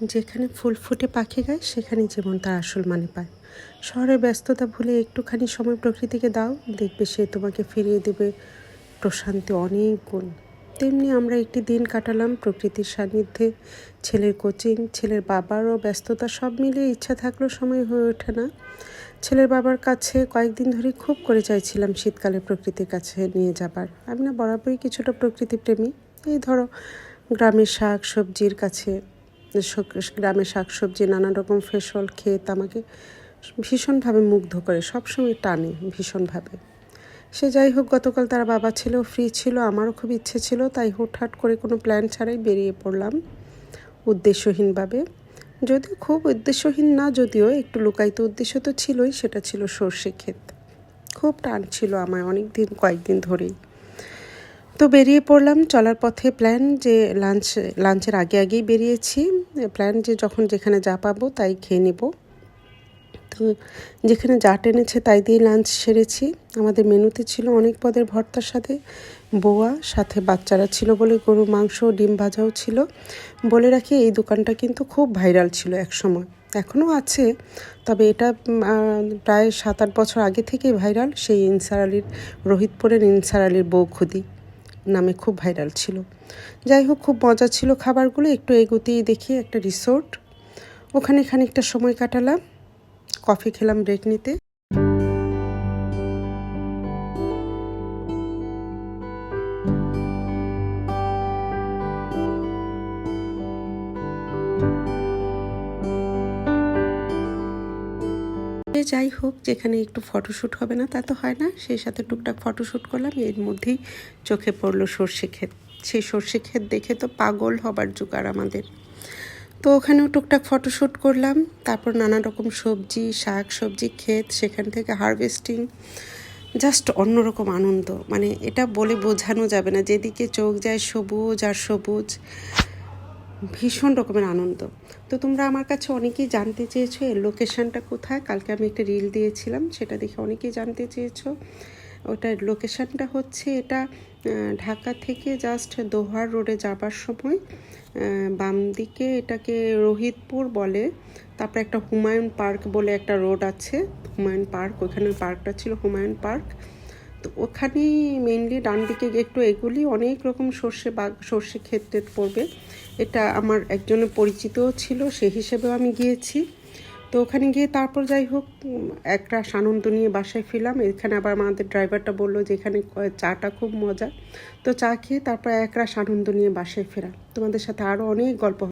যেখানে ফুল ফুটে পাখি গায় সেখানেই জীবন তার আসল মানে পায়। শহরের ব্যস্ততা ভুলে একটুখানি সময় প্রকৃতিকে দাও, দেখবে সে তোমাকে ফিরিয়ে দেবে প্রশান্তি অনেক গুণ। তেমনি আমরা একটি দিন কাটালাম প্রকৃতির সান্নিধ্যে। ছেলের কোচিং, ছেলের বাবারও ব্যস্ততা, সব মিলিয়ে ইচ্ছা থাকলেও সময় হয়ে ওঠে না। ছেলের বাবার কাছে কয়েকদিন ধরে খুব করে চাইছিলাম শীতকালে প্রকৃতির কাছে নিয়ে যাবার। আমি না বরাবরই কিছুটা প্রকৃতিপ্রেমী। এই ধরো গ্রামের শাক সবজির কাছে, গ্রামের শাকসবজি নানা রকম ফসল ক্ষেত আমাকে ভীষণভাবে মুগ্ধ করে, সবসময় টানে ভীষণভাবে। সে যাই হোক, গতকাল তার বাবা ছিল, ফ্রি ছিল, আমারও খুব ইচ্ছে ছিল, তাই হুটহাট করে কোনো প্ল্যান ছাড়াই বেরিয়ে পড়লাম উদ্দেশ্যহীনভাবে। যদিও খুব উদ্দেশ্যহীন না, যদিও একটু লুকায়িত উদ্দেশ্য তো ছিলই, সেটা ছিল সর্ষে ক্ষেত। খুব টান ছিল আমার কয়েকদিন ধরেই। তো বেরিয়ে পড়লাম। চলার পথে প্ল্যান যে লাঞ্চের আগেই বেরিয়েছি, প্ল্যান যে যখন যেখানে যা পাবো তাই খেয়ে নেব। তো যেখানে যা টেনেছে তাই দিয়ে লাঞ্চ সেরেছি। আমাদের মেনুতে ছিল অনেক পদের ভর্তার সাথে বোয়া, সাথে বাচ্চারা ছিল বলে গরু মাংস, ডিম ভাজাও ছিল। বলে রাখি, এই দোকানটা কিন্তু খুব ভাইরাল ছিল একসময়, এখনও আছে, তবে এটা প্রায় 7-8 বছর আগে থেকেই ভাইরাল। সেই রোহিতপুরের ইনসার আলীর বউখুদি নামে খুব ভাইরাল ছিল। যাই হোক, খুব মজা ছিল খাবারগুলো। একটু এগোতেই দেখি একটা রিসোর্ট, ওখানে খানিকটা সময় কাটালাম, কফি খেলাম ব্রেক নিতে। যাই হোক, যেখানে একটু ফটোশ্যুট হবে না তা তো হয় না, সেই সাথে টুকটাক ফটোশ্যুট করলাম। এর মধ্যেই চোখে পড়লো সর্ষে ক্ষেত। সেই সর্ষে ক্ষেত দেখে তো পাগল হবার জোগাড় আমাদের। তো ওখানেও টুকটাক ফটোশ্যুট করলাম। তারপর নানা রকম শাক সবজি ক্ষেত, সেখান থেকে হারভেস্টিং, জাস্ট অন্যরকম আনন্দ। মানে এটা বলে বোঝানো যাবে না, যেদিকে চোখ যায় সবুজ আর সবুজ, ভীষণ রকমের আনন্দ। তো তোমরা আমার কাছে অনেকেই জানতে চেয়েছো এর লোকেশানটা কোথায়। কালকে আমি একটা রিল দিয়েছিলাম, সেটা দেখে অনেকেই জানতে চেয়েছো। ওটার লোকেশানটা হচ্ছে, এটা ঢাকা থেকে জাস্ট দোহার রোডে যাবার সময় বাম দিকে এটাকে রোহিতপুর বলে। তারপর একটা হুমায়ুন পার্ক বলে একটা রোড আছে, হুমায়ুন পার্ক, ওখানে পার্কটা ছিল হুমায়ুন পার্ক। তো ওখানেই মেইনলি ডান দিকে একটু এগুলি অনেক রকম সর্ষে ক্ষেত পড়বে। এটা আমার একজনের পরিচিতও ছিল, সেই হিসেবেও আমি গিয়েছি। তো ওখানে গিয়ে তারপর যাই হোক একটা আনন্দ নিয়ে বাসায় ফিরলাম। এখানে আবার আমাদের ড্রাইভারটা বললো যে এখানে চাটা খুব মজা। তো চা খেয়ে তারপর একরাশ আনন্দ নিয়ে বাসায় ফেরা। তোমাদের সাথে আরও অনেক গল্প